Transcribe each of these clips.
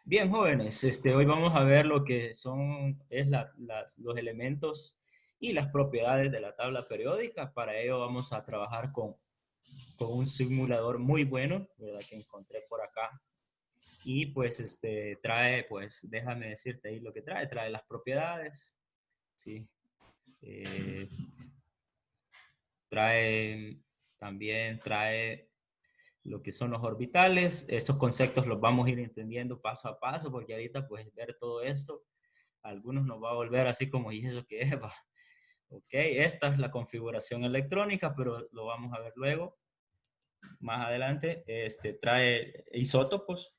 Bien, jóvenes, hoy vamos a ver lo que son los elementos y las propiedades de la tabla periódica. Para ello vamos a trabajar con un simulador muy bueno, ¿verdad? Que encontré por acá. Y pues trae, pues déjame decirte ahí lo que trae. Trae las propiedades, ¿sí? Eh, trae, también trae lo que son los orbitales. Estos conceptos los vamos a ir entendiendo paso a paso, porque ahorita pues ver todo esto algunos nos va a volver así como, ¿y eso qué es? Ok, esta es la configuración electrónica, pero lo vamos a ver luego. Más adelante, trae isótopos.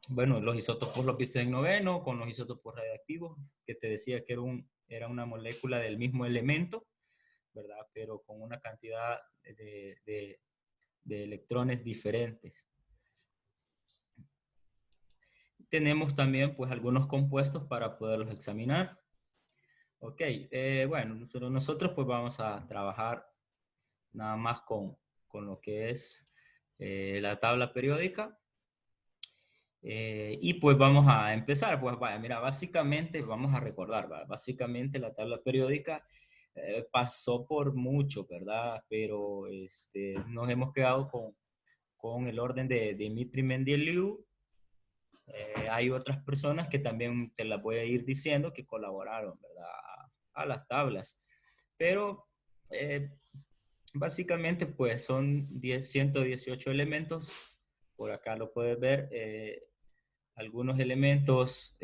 Bueno, los isótopos los viste en noveno, con los isótopos radiactivos, que te decía que era una molécula del mismo elemento, ¿verdad? Pero con una cantidad de electrones diferentes. Tenemos también, pues, algunos compuestos para poderlos examinar. Ok, bueno, nosotros pues vamos a trabajar nada más con lo que es la tabla periódica. Y pues vamos a empezar, pues vaya, mira, básicamente vamos a recordar, ¿va? Básicamente la tabla periódica pasó por mucho, ¿verdad? Pero nos hemos quedado con el orden de Dmitri Mendeleev. Hay otras personas que también te las voy a ir diciendo que colaboraron, ¿verdad? A las tablas. Pero eh, básicamente, pues son 118 elementos. Por acá lo puedes ver. Algunos elementos,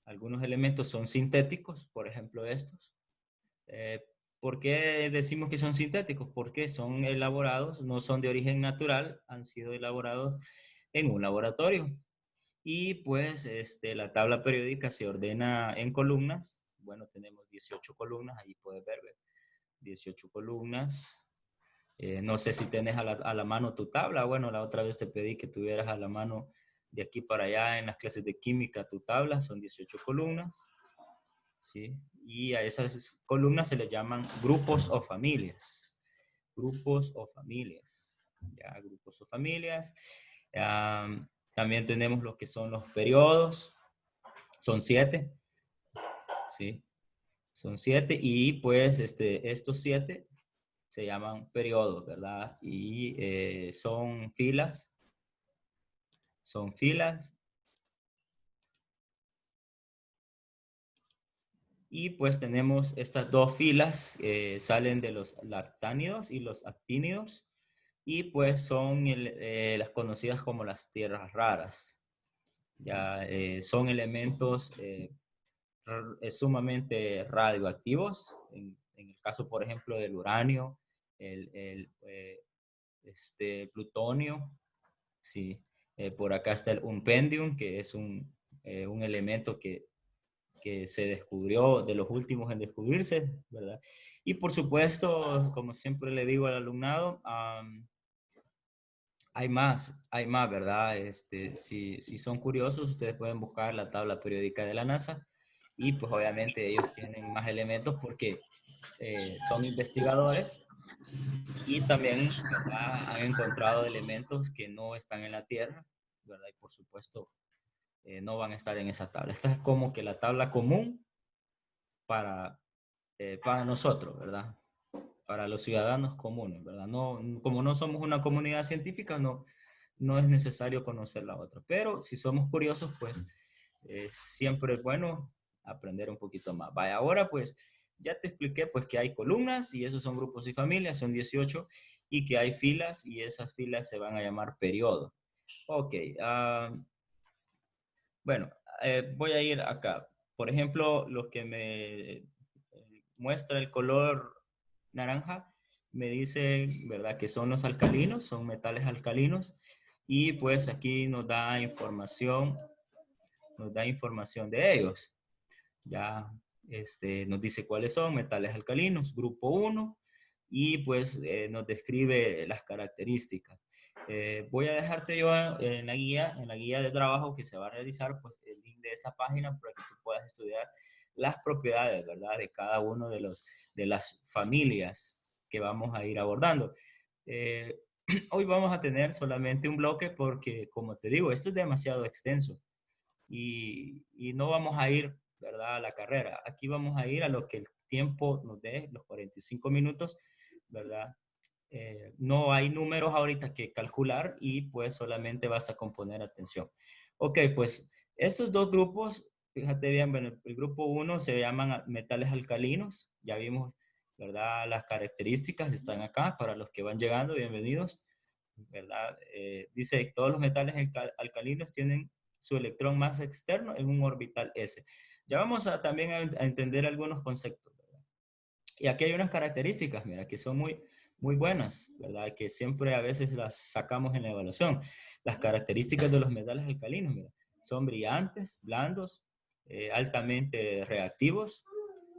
algunos elementos son sintéticos, por ejemplo estos. Eh, ¿Por qué decimos que son sintéticos? Porque son elaborados, no son de origen natural, han sido elaborados en un laboratorio. Y pues la tabla periódica se ordena en columnas. Bueno, tenemos 18 columnas, ahí puedes ver, 18 columnas. No sé si tenés a la mano tu tabla. Bueno, la otra vez te pedí que tuvieras a la mano de aquí para allá en las clases de química tu tabla. Son 18 columnas, ¿sí? Y a esas columnas se les llaman grupos o familias. Grupos o familias. Ya, grupos o familias. También tenemos lo que son los periodos. Son 7, ¿sí? Son 7 y pues estos 7 se llaman periodos, ¿verdad? Y son filas. Y pues tenemos estas dos filas, salen de los lactánidos y los actínidos, y pues son las conocidas como las tierras raras. Ya son elementos sumamente radioactivos, en el caso, por ejemplo, del uranio, plutonio, sí. Por acá está el umpendium, que es un elemento que se descubrió, de los últimos en descubrirse, ¿verdad? Y por supuesto, como siempre le digo al alumnado, hay más, ¿verdad? Si son curiosos, ustedes pueden buscar la tabla periódica de la NASA y pues obviamente ellos tienen más elementos porque son investigadores y también, ¿verdad? Han encontrado elementos que no están en la Tierra, ¿verdad? Y por supuesto no van a estar en esa tabla. Esta es como que la tabla común para nosotros, ¿verdad? Para los ciudadanos comunes, ¿verdad? No, como no somos una comunidad científica, no es necesario conocer la otra. Pero si somos curiosos, pues siempre es bueno aprender un poquito más. Vaya, ahora pues ya te expliqué pues que hay columnas y esos son grupos y familias, son 18, y que hay filas y esas filas se van a llamar periodos. Ok, bueno, voy a ir acá. Por ejemplo, los que me muestra el color naranja, me dice, ¿verdad? Que son los alcalinos, son metales alcalinos. Y pues aquí nos da información de ellos. Ya nos dice cuáles son metales alcalinos, grupo uno, y pues nos describe las características. Voy a dejarte yo en la guía de trabajo que se va a realizar, pues el link de esta página para que tú puedas estudiar las propiedades, ¿verdad? De cada uno de las familias que vamos a ir abordando. Eh, Hoy vamos a tener solamente un bloque porque, como te digo, esto es demasiado extenso y no vamos a ir, ¿verdad?, a la carrera. Aquí vamos a ir a lo que el tiempo nos dé, los 45 minutos, ¿verdad? No hay números ahorita que calcular y pues solamente vas a componer atención. Ok, pues estos dos grupos, fíjate bien, bueno, el grupo uno se llaman metales alcalinos, ya vimos, ¿verdad? Las características están acá para los que van llegando, bienvenidos, ¿verdad? Dice que todos los metales alcalinos tienen su electrón más externo en un orbital S. Ya vamos a también a entender algunos conceptos, ¿verdad? Y aquí hay unas características, mira, que son muy buenas, ¿verdad? Que siempre a veces las sacamos en la evaluación. Las características de los metales alcalinos, mira, son brillantes, blandos, altamente reactivos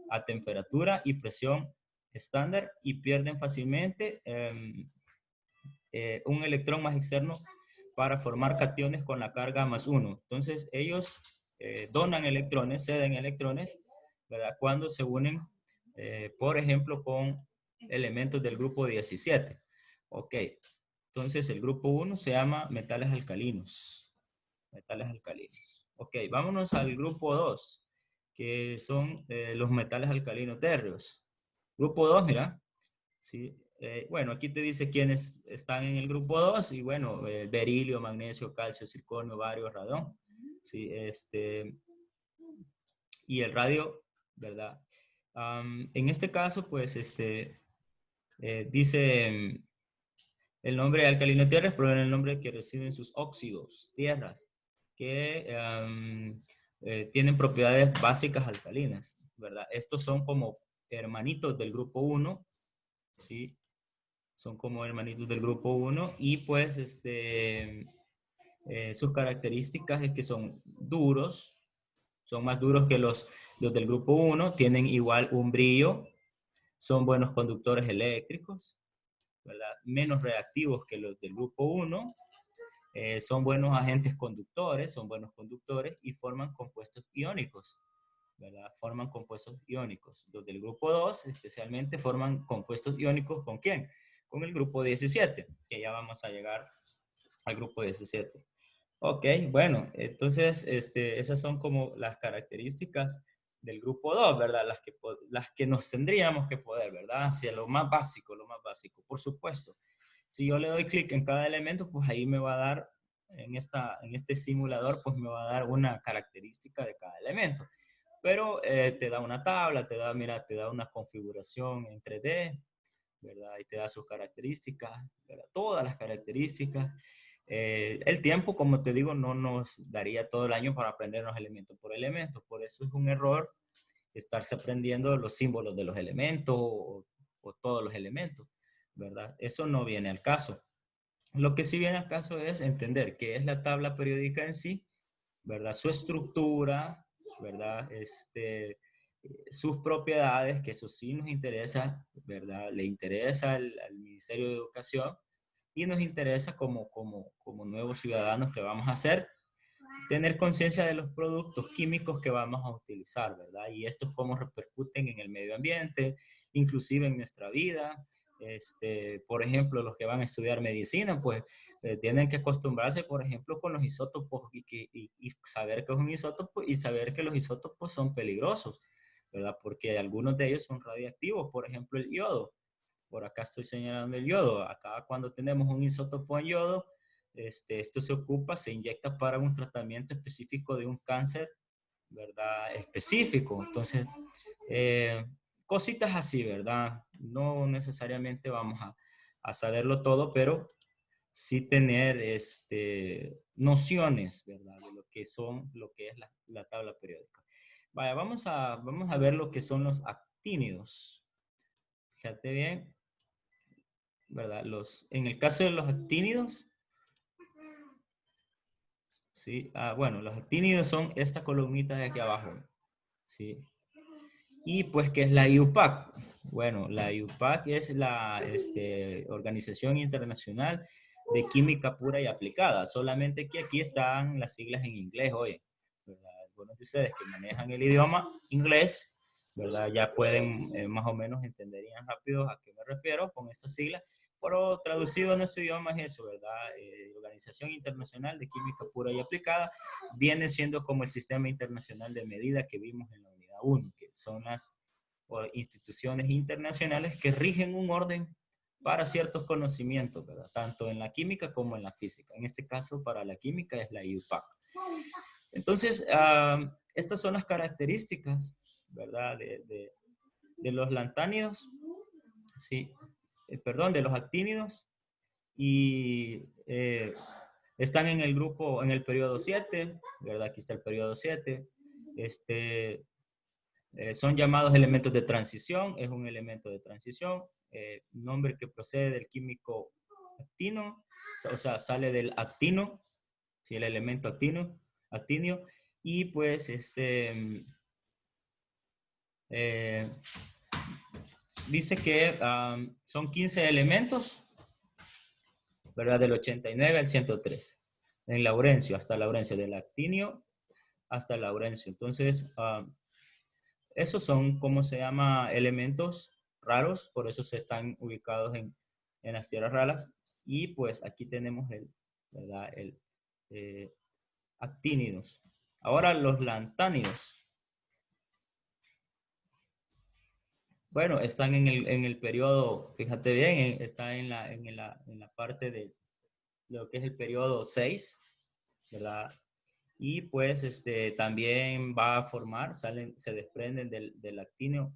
a temperatura y presión estándar y pierden fácilmente un electrón más externo para formar cationes con la carga +1. Entonces, ellos donan electrones, ceden electrones, ¿verdad? Cuando se unen, por ejemplo, con elementos del grupo 17. Ok, entonces el grupo 1 se llama metales alcalinos. Metales alcalinos. Ok, vámonos al grupo 2, que son los metales alcalinos térreos. Grupo 2, mira, sí. Bueno, aquí te dice quiénes están en el grupo 2 y bueno, berilio, magnesio, calcio, circonio, bario, radón. Sí, y el radio, ¿verdad? En este caso, pues, dice el nombre de alcalino tierras proviene del nombre que reciben sus óxidos, tierras, que tienen propiedades básicas alcalinas, ¿verdad? Estos son como hermanitos del grupo 1, ¿sí? Son como hermanitos del grupo 1 y pues sus características es que son duros, son más duros que los del grupo 1, tienen igual un brillo, son buenos conductores eléctricos, ¿verdad? Menos reactivos que los del grupo 1, son buenos agentes conductores, son buenos conductores y forman compuestos iónicos, ¿verdad? Forman compuestos iónicos. Los del grupo 2 especialmente forman compuestos iónicos ¿con quién? Con el grupo 17, que ya vamos a llegar al grupo 17. Ok, bueno, entonces esas son como las características del grupo 2, ¿verdad? Las que nos tendríamos que poder, ¿verdad? Hacia lo más básico, lo más básico. Por supuesto, si yo le doy clic en cada elemento, pues ahí me va a dar, en este simulador, pues me va a dar una característica de cada elemento. Pero te da una tabla, mira, te da una configuración en 3D, ¿verdad? Y te da sus características, ¿verdad? Todas las características. El tiempo, como te digo, no nos daría todo el año para aprendernos elemento por elemento. Por eso es un error estarse aprendiendo los símbolos de los elementos o todos los elementos, ¿verdad? Eso no viene al caso. Lo que sí viene al caso es entender qué es la tabla periódica en sí, ¿verdad? Su estructura, ¿verdad? Sus propiedades, que eso sí nos interesa, ¿verdad? Le interesa al Ministerio de Educación y nos interesa como nuevos ciudadanos que vamos a ser, tener conciencia de los productos químicos que vamos a utilizar, ¿verdad? Y estos cómo repercuten en el medio ambiente, inclusive en nuestra vida. Por ejemplo, los que van a estudiar medicina, pues tienen que acostumbrarse, por ejemplo, con los isótopos y saber que es un isótopo y saber que los isótopos son peligrosos, ¿verdad? Porque algunos de ellos son radiactivos, por ejemplo, el yodo. Por acá estoy señalando el yodo. Acá cuando tenemos un isótopo en yodo, esto se ocupa, se inyecta para un tratamiento específico de un cáncer, ¿verdad? Específico. Entonces, eh, cositas así, ¿verdad? No necesariamente vamos a saberlo todo, pero sí tener nociones, ¿verdad? De lo que es la tabla periódica. Vaya, vamos a ver lo que son los actínidos. Fíjate bien, ¿verdad? En el caso de los actínidos, ¿sí? Bueno, los actínidos son esta columnita de aquí abajo, ¿sí? Y pues, ¿qué es la IUPAC? Bueno, la IUPAC es la Organización Internacional de Química Pura y Aplicada, solamente que aquí están las siglas en inglés, oye, ¿verdad? Algunos de ustedes que manejan el idioma inglés, ¿verdad? Ya pueden más o menos entenderían rápido a qué me refiero con estas siglas, pero traducido a nuestro idioma es eso, ¿verdad? Organización Internacional de Química Pura y Aplicada viene siendo como el sistema internacional de medida que vimos en la unidad 1, que son las instituciones internacionales que rigen un orden para ciertos conocimientos, ¿verdad? Tanto en la química como en la física. En este caso, para la química es la IUPAC. Entonces, estas son las características, ¿verdad? De los lantánidos, sí, perdón, de los actínidos, y están en el grupo, en el periodo 7, ¿verdad? Aquí está el periodo 7. Son llamados elementos de transición, es un elemento de transición, nombre que procede del químico actino, o sea, sale del actino, ¿sí? El elemento actinio, y pues dice que son 15 elementos, ¿verdad? Del 89 al 103. En Laurencio, hasta Laurencio, del actinio hasta Laurencio. Entonces, esos son, ¿cómo se llama? Elementos raros, por eso se están ubicados en las tierras raras. Y pues aquí tenemos ¿verdad? Actínidos. Ahora los lantánidos. Bueno, están en el periodo, fíjate bien, está en la parte de lo que es el periodo 6, ¿verdad? Y pues también va a formar, se desprenden del actíneo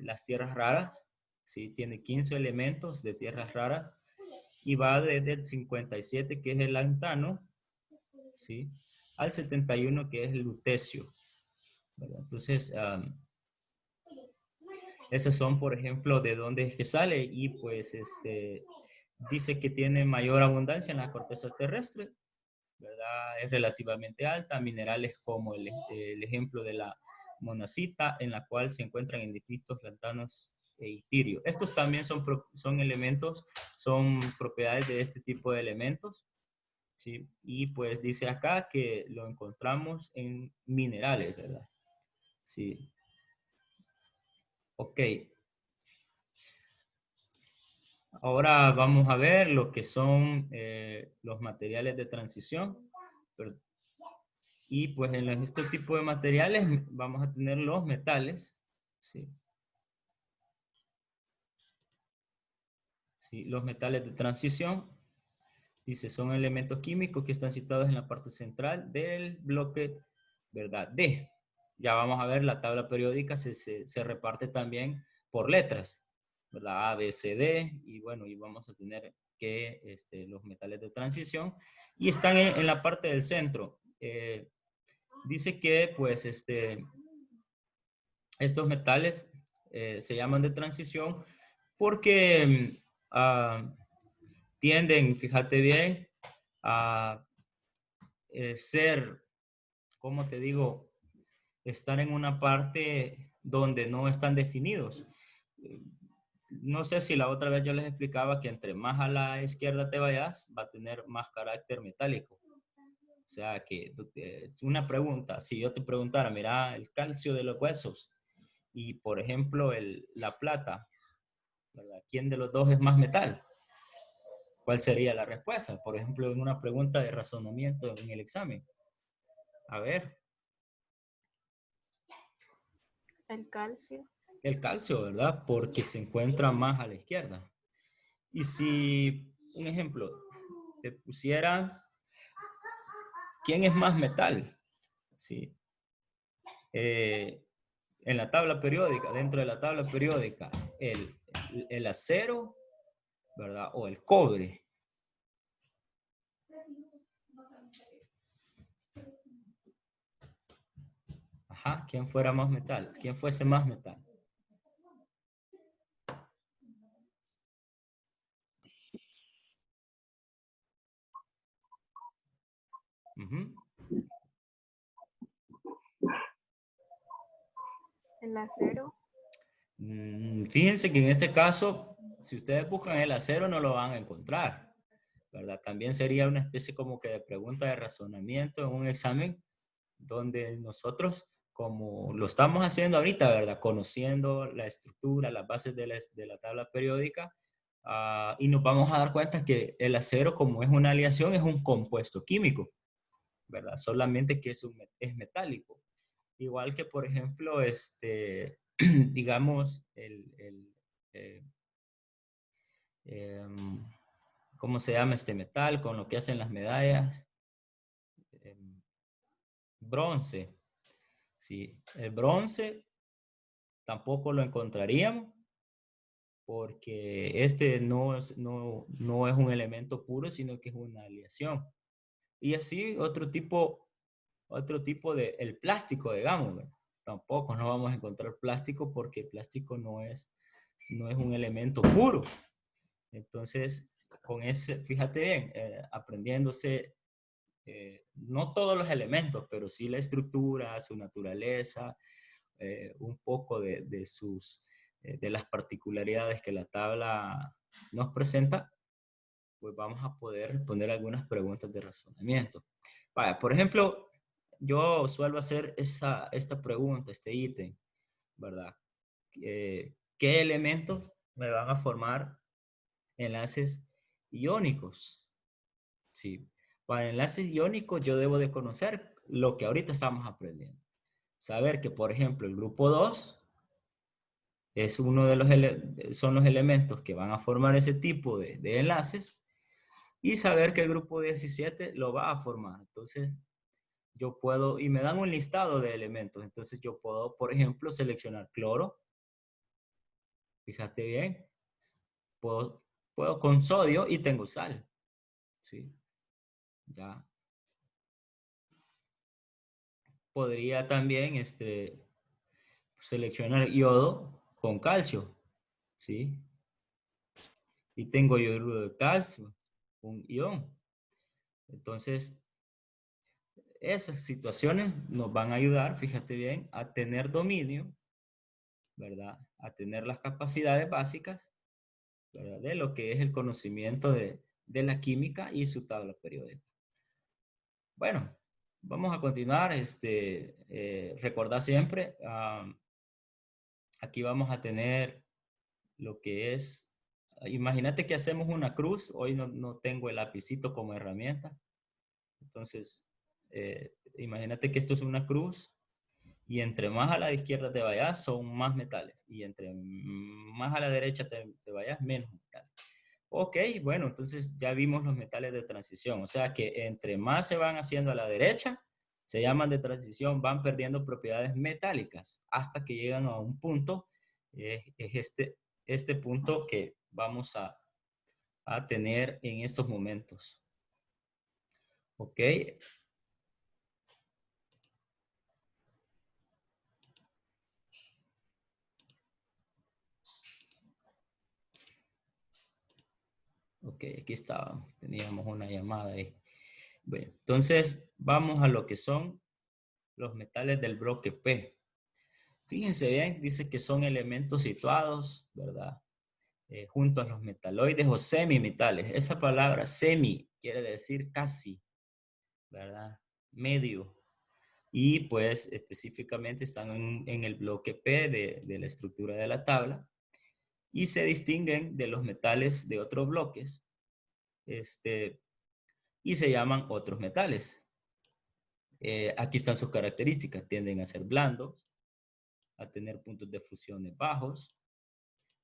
las tierras raras, ¿sí? Tiene 15 elementos de tierras raras y va desde el 57, que es el lantano, ¿sí? Al 71, que es el lutecio, ¿verdad? Entonces, esos son, por ejemplo, de dónde es que sale y pues dice que tiene mayor abundancia en la corteza terrestre, ¿verdad? Es relativamente alta, minerales como el ejemplo de la monacita, en la cual se encuentran en distintos lantanos e itirio. Estos también son elementos, son propiedades de este tipo de elementos, ¿sí? Y pues dice acá que lo encontramos en minerales, ¿verdad? Sí. Ok. Ahora vamos a ver lo que son los materiales de transición. Y pues en este tipo de materiales vamos a tener los metales, ¿sí? ¿Sí? Los metales de transición, dice, son elementos químicos que están situados en la parte central del bloque, ¿verdad? D. Ya vamos a ver, la tabla periódica se reparte también por letras, ¿verdad? A, B, C, D, y bueno, y vamos a tener que los metales de transición, y están en la parte del centro. Dice que, pues, estos metales se llaman de transición porque tienden, fíjate bien, a ser, ¿cómo te digo? Estar en una parte donde no están definidos. No sé si la otra vez yo les explicaba que entre más a la izquierda te vayas, va a tener más carácter metálico. O sea, que es una pregunta. Si yo te preguntara, mira, el calcio de los huesos y, por ejemplo, la plata, ¿verdad? ¿Quién de los dos es más metal? ¿Cuál sería la respuesta? Por ejemplo, en una pregunta de razonamiento en el examen. A ver. El calcio. El calcio, ¿verdad? Porque se encuentra más a la izquierda. Y si, un ejemplo, te pusiera, ¿quién es más metal? Sí. En la tabla periódica, dentro de la tabla periódica, el acero, ¿verdad? O el cobre. Ajá, ¿quién fuera más metal? ¿Quién fuese más metal? Uh-huh. El acero. Fíjense que en este caso, si ustedes buscan el acero, no lo van a encontrar, ¿verdad? También sería una especie como que de pregunta de razonamiento en un examen donde nosotros, como lo estamos haciendo ahorita, ¿verdad? Conociendo la estructura, las bases de la tabla periódica, Y nos vamos a dar cuenta que el acero, como es una aleación, es un compuesto químico, ¿verdad? Solamente que es metálico. Igual que, por ejemplo, digamos, eh, em, ¿cómo se llama este metal? Con lo que hacen las medallas. Em, Bronce. Sí, el bronce tampoco lo encontraríamos porque este no es un elemento puro, sino que es una aleación. Y así otro tipo de, el plástico, digamos, ¿verdad? Tampoco no vamos a encontrar plástico porque el plástico no es un elemento puro. Entonces, con ese, fíjate bien, aprendiéndose no todos los elementos, pero sí la estructura, su naturaleza, un poco de las particularidades que la tabla nos presenta, pues vamos a poder responder algunas preguntas de razonamiento. Vaya, por ejemplo, yo suelo hacer esta pregunta, este ítem, ¿verdad? ¿Qué elementos me van a formar enlaces iónicos? Sí. Para enlaces iónicos yo debo de conocer lo que ahorita estamos aprendiendo. Saber que, por ejemplo, el grupo 2 es uno de son los elementos que van a formar ese tipo de enlaces y saber que el grupo 17 lo va a formar. Entonces, yo puedo, y me dan un listado de elementos, entonces yo puedo, por ejemplo, seleccionar cloro, fíjate bien, puedo con sodio y tengo sal, ¿sí? Ya. Podría también seleccionar yodo con calcio, ¿sí? Y tengo yoduro de calcio, un ion. Entonces, esas situaciones nos van a ayudar, fíjate bien, a tener dominio, ¿verdad? A tener las capacidades básicas, ¿verdad? De lo que es el conocimiento de la química y su tabla periódica. Bueno, vamos a continuar. Recordad siempre, aquí vamos a tener lo que es, imagínate que hacemos una cruz, hoy no tengo el lapicito como herramienta, entonces imagínate que esto es una cruz y entre más a la izquierda te vayas son más metales y entre más a la derecha te vayas menos metales. Ok, bueno, entonces ya vimos los metales de transición, o sea que entre más se van haciendo a la derecha, se llaman de transición, van perdiendo propiedades metálicas hasta que llegan a un punto, es este punto que vamos a tener en estos momentos. Ok, ok, aquí estaba, teníamos una llamada ahí. Bueno, entonces vamos a lo que son los metales del bloque P. Fíjense bien, dice que son elementos situados, ¿verdad? Junto a los metaloides o semimetales. Esa palabra semi quiere decir casi, ¿verdad? Medio. Y pues específicamente están en el bloque P de la estructura de la tabla y se distinguen de los metales de otros bloques y se llaman otros metales. Aquí están sus características. Tienden a ser blandos, a tener puntos de fusiones bajos,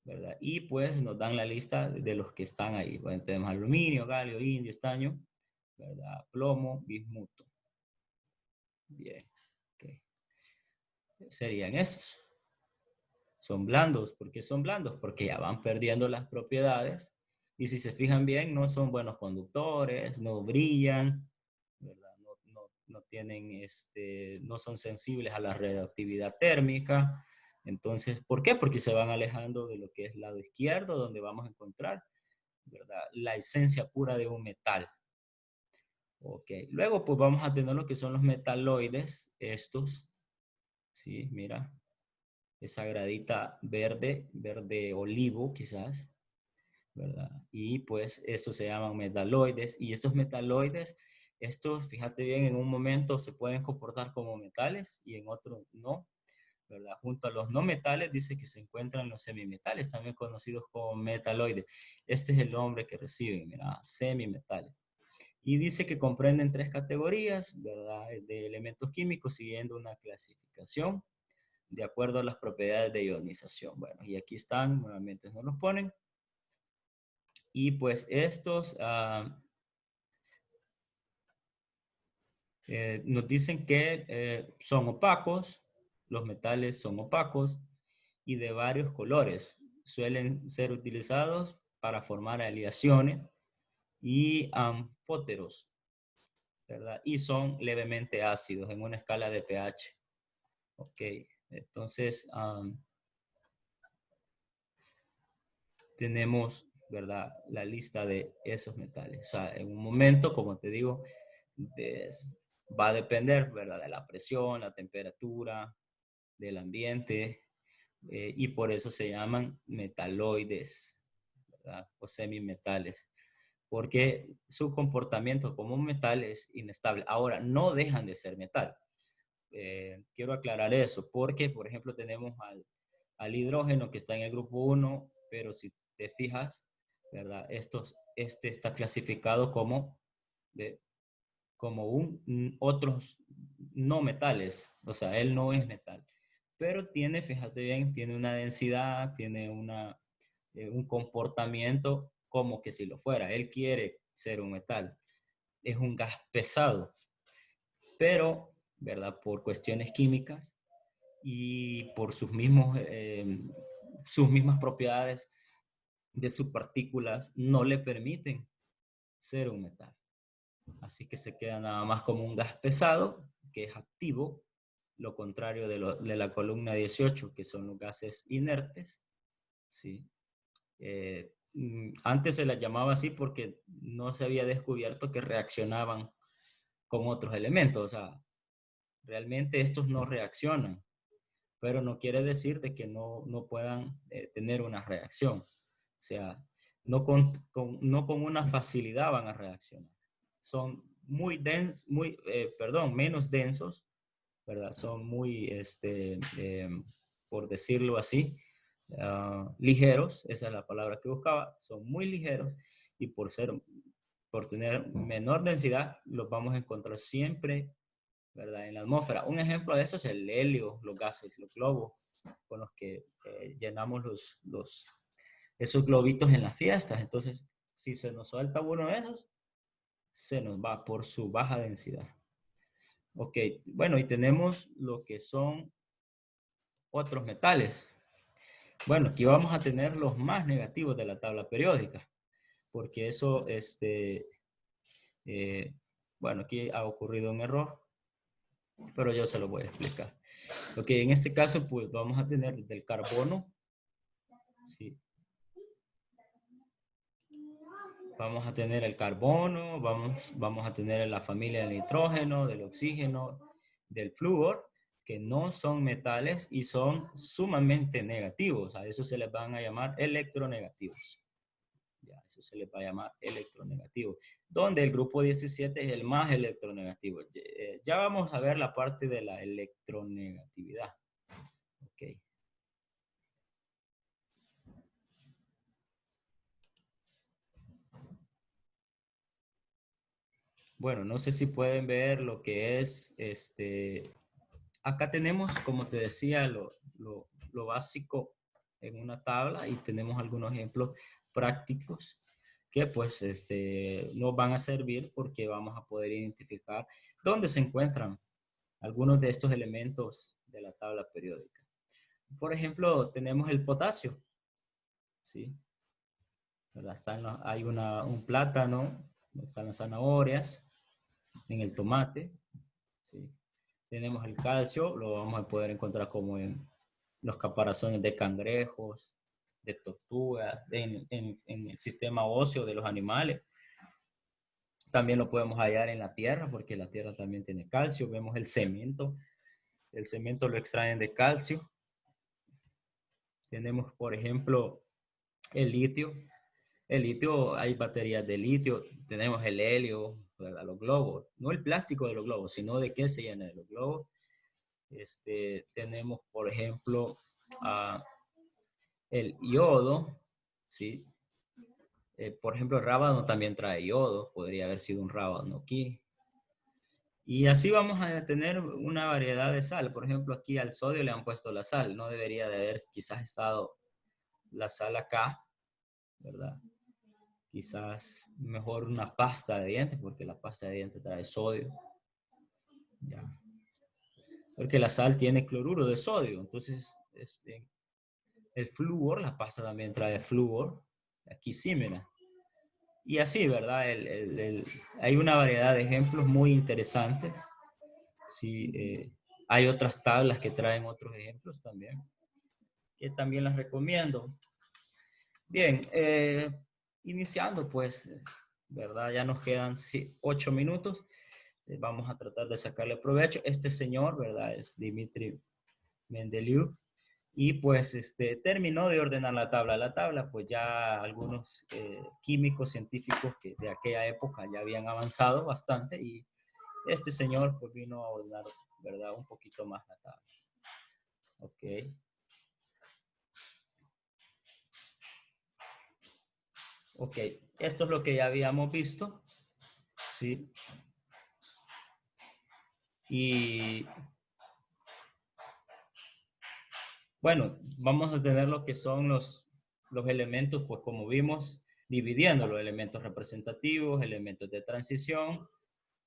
¿verdad? Y pues nos dan la lista de los que están ahí. Bueno, tenemos aluminio, galio, indio, estaño, ¿verdad? Plomo, bismuto. Bien, ok. Serían esos. Son blandos. ¿Por qué son blandos? Porque ya van perdiendo las propiedades. Y si se fijan bien, no son buenos conductores, no brillan, ¿verdad? No tienen, no son sensibles a la radioactividad térmica. Entonces, ¿por qué? Porque se van alejando de lo que es el lado izquierdo, donde vamos a encontrar, ¿verdad? La esencia pura de un metal. Ok, luego pues vamos a tener lo que son los metaloides, estos, ¿sí? Mira, esa gradita verde, verde olivo quizás, ¿verdad? Y pues estos se llaman metaloides y estos metaloides, estos, fíjate bien, en un momento se pueden comportar como metales y en otro no. ¿verdad? Junto a los no metales dice que se encuentran los semimetales, también conocidos como metaloides. Este es el nombre que reciben, mira, semimetales. Y dice que comprenden 3 categorías, ¿verdad? De elementos químicos siguiendo una clasificación de acuerdo a las propiedades de ionización. Bueno, y aquí están, nuevamente nos los ponen. Y pues estos nos dicen que son opacos, los metales son opacos y de varios colores. Suelen ser utilizados para formar aleaciones y anfóteros, ¿verdad? Y son levemente ácidos en una escala de pH. Ok, entonces tenemos, ¿verdad? La lista de esos metales. O sea, en un momento, como te digo, va a depender, ¿verdad? De la presión, la temperatura, del ambiente, y por eso se llaman metaloides, ¿verdad? O semimetales, porque su comportamiento como metal es inestable. Ahora, no dejan de ser metal. Quiero aclarar eso, porque, por ejemplo, tenemos al hidrógeno que está en el grupo 1, pero si te fijas, ¿verdad? Este está clasificado como, otros no metales, o sea, él no es metal, pero tiene, fíjate bien, tiene una densidad, tiene un comportamiento como que si lo fuera. Él quiere ser un metal, es un gas pesado, pero, ¿verdad? Por cuestiones químicas y por sus mismas propiedades de sus partículas no le permiten ser un metal. Así que se queda nada más como un gas pesado, que es activo, lo contrario de la columna 18, que son los gases inertes. ¿Sí? Antes se las llamaba así porque no se había descubierto que reaccionaban con otros elementos. O sea, realmente estos no reaccionan, pero no quiere decir de que no puedan tener una reacción. O sea, no con una facilidad van a reaccionar. Son menos densos, ¿verdad? Son muy, por decirlo así, ligeros, esa es la palabra que buscaba, son muy ligeros y por tener menor densidad, los vamos a encontrar siempre, ¿verdad? En la atmósfera. Un ejemplo de eso es el helio, los gases, los globos con los que llenamos esos globitos en las fiestas. Entonces, si se nos suelta uno de esos, se nos va por su baja densidad. Ok, bueno, y tenemos lo que son otros metales. Bueno, aquí vamos a tener los más negativos de la tabla periódica, porque eso, bueno, aquí ha ocurrido un error, pero yo se lo voy a explicar. Ok, en este caso, pues vamos a tener del carbono, ¿sí? Vamos a tener el carbono, vamos a tener la familia del nitrógeno, del oxígeno, del flúor, que no son metales y son sumamente negativos. A eso se les van a llamar electronegativos. Ya, eso se les va a llamar electronegativo. Donde el grupo 17 es el más electronegativo. Ya vamos a ver la parte de la electronegatividad. Ok. Bueno, no sé si pueden ver lo que es acá tenemos, como te decía, lo básico en una tabla y tenemos algunos ejemplos prácticos que pues nos van a servir porque vamos a poder identificar dónde se encuentran algunos de estos elementos de la tabla periódica. Por ejemplo, tenemos el potasio, ¿sí? ¿Verdad? Hay un plátano, están las zanahorias, en el tomate, ¿sí? Tenemos el calcio, lo vamos a poder encontrar como en los caparazones de cangrejos, de tortugas, en el sistema óseo de los animales. También lo podemos hallar en la tierra, porque la tierra también tiene calcio. Vemos el cemento lo extraen de calcio. Tenemos, por ejemplo, el litio. El litio, hay baterías de litio. Tenemos el helio, ¿verdad? Los globos. No el plástico de los globos, sino de qué se llena de los globos. Tenemos, por ejemplo, el yodo, ¿sí? Por ejemplo, el rábano también trae yodo, podría haber sido un rábano aquí. Y así vamos a tener una variedad de sal. Por ejemplo, aquí al sodio le han puesto la sal. No debería de haber quizás estado la sal acá, ¿verdad? Quizás mejor una pasta de dientes, porque la pasta de dientes trae sodio. Ya. Porque la sal tiene cloruro de sodio. Entonces, el flúor, la pasta también trae flúor. Aquí sí, mira. Y así, ¿verdad? Hay una variedad de ejemplos muy interesantes. Sí, hay otras tablas que traen otros ejemplos también, que también las recomiendo. Bien, iniciando pues, ¿verdad? Ya nos quedan 8 minutos. Vamos a tratar de sacarle provecho. Este señor, ¿verdad? Es Dmitri Mendeleev. Y pues terminó de ordenar la tabla. La tabla, pues ya algunos químicos, científicos que de aquella época ya habían avanzado bastante y este señor pues vino a ordenar, ¿verdad? Un poquito más la tabla. Ok. Ok, esto es lo que ya habíamos visto. Sí. Y bueno, vamos a tener lo que son los elementos, pues como vimos, dividiendo los elementos representativos, elementos de transición.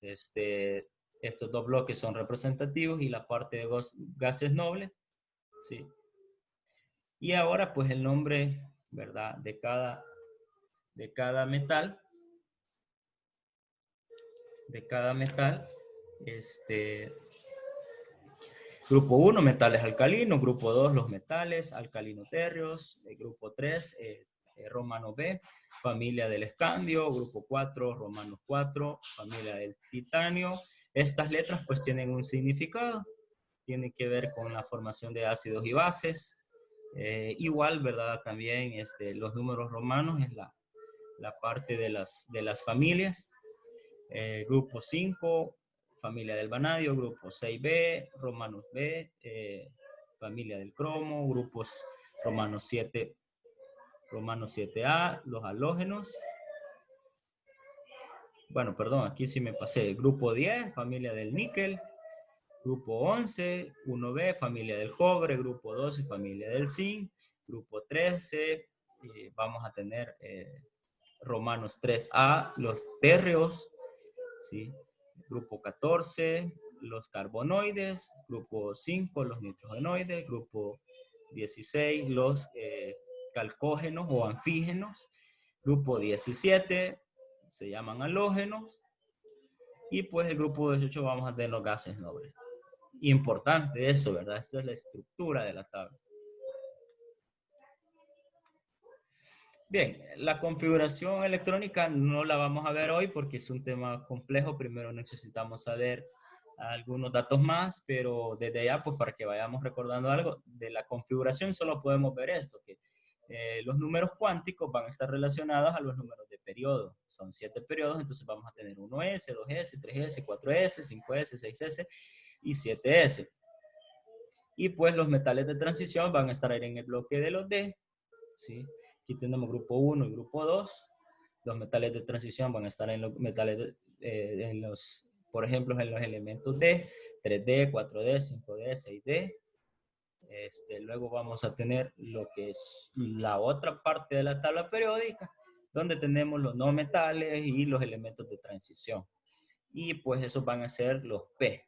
Estos dos bloques son representativos y la parte de gases nobles. Sí. Y ahora, pues el nombre, ¿verdad? De cada metal. Grupo 1, metales alcalinos. Grupo 2, los metales alcalino-térreos. Grupo 3, romano B, familia del escandio. Grupo 4, romanos 4, familia del titanio. Estas letras pues tienen un significado. Tienen que ver con la formación de ácidos y bases. Igual, ¿verdad? También los números romanos es la parte de las familias. Grupo 5, familia del vanadio. Grupo 6B, romanos B, familia del cromo. Grupos romanos 7, romanos 7A, los halógenos. Bueno, perdón, aquí sí me pasé. Grupo 10, familia del níquel. Grupo 11, 1B, familia del cobre. Grupo 12, familia del zinc. Grupo 13, vamos a tener romanos 3A, los térreos, ¿sí? Grupo 14, los carbonoides. Grupo 5, los nitrogenoides. Grupo 16, los calcógenos o anfígenos. Grupo 17, se llaman halógenos. Y pues el grupo 18 vamos a tener los gases nobles. Importante eso, ¿verdad? Esta es la estructura de la tabla. Bien, la configuración electrónica no la vamos a ver hoy porque es un tema complejo. Primero necesitamos saber algunos datos más, pero desde ya, pues para que vayamos recordando algo, de la configuración solo podemos ver esto, que los números cuánticos van a estar relacionados a los números de periodo. Son 7 periodos, entonces vamos a tener 1S, 2S, 3S, 4S, 5S, 6S y 7S. Y pues los metales de transición van a estar ahí en el bloque de los D, ¿sí? Aquí tenemos grupo 1 y grupo 2. Los metales de transición van a estar en los metales, por ejemplo, en los elementos D, 3D, 4D, 5D, 6D. Luego vamos a tener lo que es la otra parte de la tabla periódica, donde tenemos los no metales y los elementos de transición. Y pues esos van a ser los P.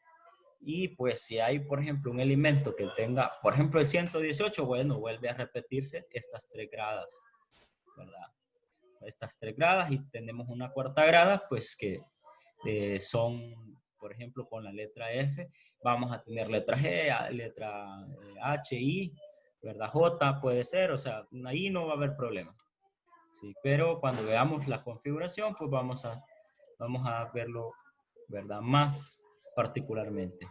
Y pues si hay, por ejemplo, un elemento que tenga, por ejemplo, el 118, bueno, vuelve a repetirse estas 3 gradas, ¿verdad? Estas 3 gradas y tenemos una cuarta grada, pues que son, por ejemplo, con la letra F, vamos a tener letra G, letra H, I, ¿verdad? J puede ser, o sea, ahí no va a haber problema. Sí, pero cuando veamos la configuración, pues vamos a verlo, ¿verdad? Más particularmente.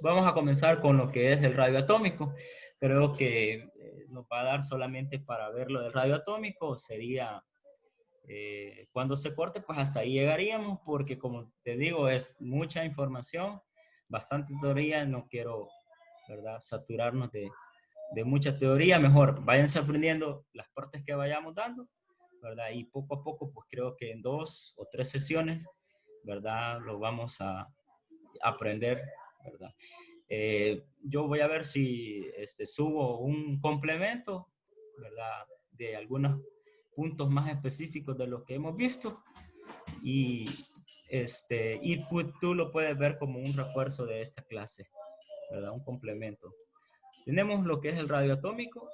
Vamos a comenzar con lo que es el radio atómico. Creo que nos va a dar solamente para ver lo del radio atómico. Sería cuando se corte, pues hasta ahí llegaríamos, porque como te digo, es mucha información. bastante teoría, no quiero, ¿verdad?, saturarnos de mucha teoría. Mejor váyanse aprendiendo las partes que vayamos dando, ¿verdad? Y poco a poco, pues creo que en 2 o 3 sesiones, ¿verdad?, lo vamos a aprender, ¿verdad? Yo voy a ver si subo un complemento, ¿verdad?, de algunos puntos más específicos de los que hemos visto y, pues tú lo puedes ver como un refuerzo de esta clase, ¿verdad? Un complemento. Tenemos lo que es el radio atómico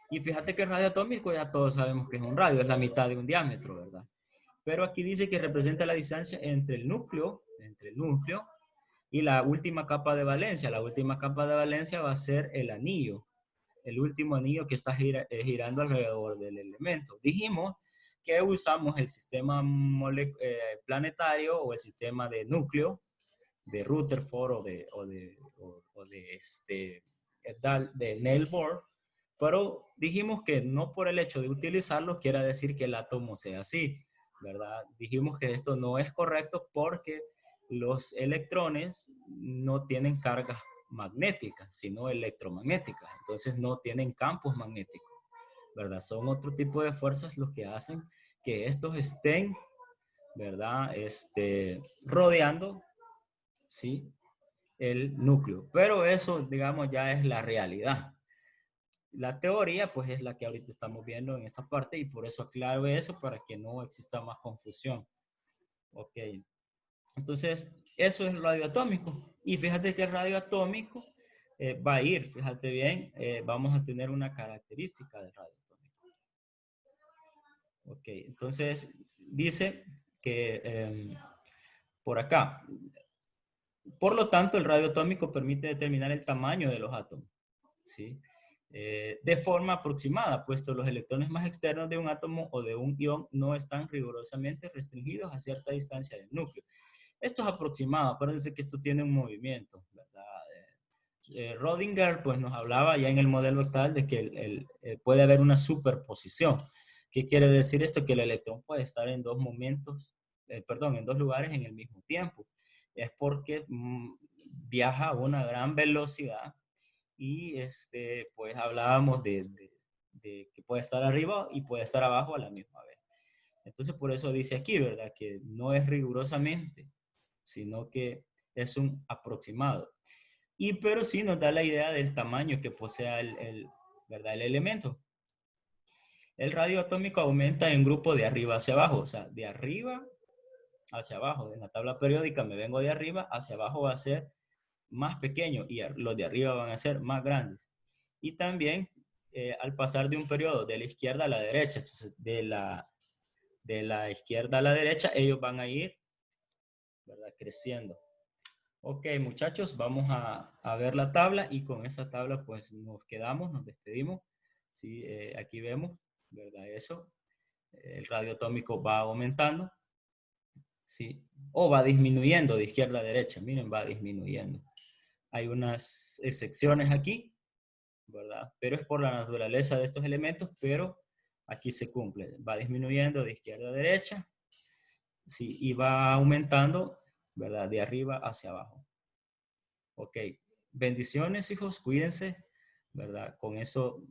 y fíjate que el radio atómico ya todos sabemos que es un radio, es la mitad de un diámetro, ¿verdad? Pero aquí dice que representa la distancia entre el núcleo y la última capa de valencia. La última capa de valencia va a ser el anillo, el último anillo que está girando alrededor del elemento. Dijimos que usamos el sistema planetario o el sistema de núcleo de Rutherford de Neil Bohr, pero dijimos que no por el hecho de utilizarlo quiere decir que el átomo sea así, ¿verdad? Dijimos que esto no es correcto porque los electrones no tienen cargas magnéticas, sino electromagnéticas. Entonces no tienen campos magnéticos, ¿verdad? Son otro tipo de fuerzas los que hacen que estos estén, ¿verdad? Rodeando, ¿sí?, el núcleo. Pero eso, digamos, ya es la realidad. La teoría, pues, es la que ahorita estamos viendo en esta parte y por eso aclaro eso para que no exista más confusión. Ok. Entonces, eso es el radio atómico. Y fíjate que el radio atómico va a ir, fíjate bien, vamos a tener una característica del radio atómico. Ok, entonces dice que por acá, por lo tanto, el radio atómico permite determinar el tamaño de los átomos, ¿sí? De forma aproximada, puesto los electrones más externos de un átomo o de un ion no están rigurosamente restringidos a cierta distancia del núcleo. Esto es aproximado, acuérdense que esto tiene un movimiento, ¿verdad? Rödinger pues nos hablaba ya en el modelo actual de que puede haber una superposición. ¿Qué quiere decir esto? Que el electrón puede estar en dos momentos, en dos lugares en el mismo tiempo. Es porque viaja a una gran velocidad y pues hablábamos de que puede estar arriba y puede estar abajo a la misma vez. Entonces por eso dice aquí, ¿verdad? Que no es rigurosamente, sino que es un aproximado. Pero sí nos da la idea del tamaño que posea ¿verdad?, el elemento. El radio atómico aumenta en grupo de arriba hacia abajo, o sea, de arriba hacia abajo. En la tabla periódica me vengo de arriba, hacia abajo va a ser más pequeño y los de arriba van a ser más grandes. Y también al pasar de un periodo de la izquierda a la derecha, entonces de la izquierda a la derecha, ellos van a ir, ¿verdad?, creciendo. Ok, muchachos, vamos a ver la tabla y con esa tabla pues nos quedamos, nos despedimos. Sí, aquí vemos, ¿verdad? Eso, el radio atómico va aumentando, ¿sí? O va disminuyendo de izquierda a derecha, miren, va disminuyendo. Hay unas excepciones aquí, ¿verdad? Pero es por la naturaleza de estos elementos, pero aquí se cumple. Va disminuyendo de izquierda a derecha, ¿sí? Y va aumentando, ¿verdad?, de arriba hacia abajo. Ok, bendiciones, hijos, cuídense, ¿verdad? Con eso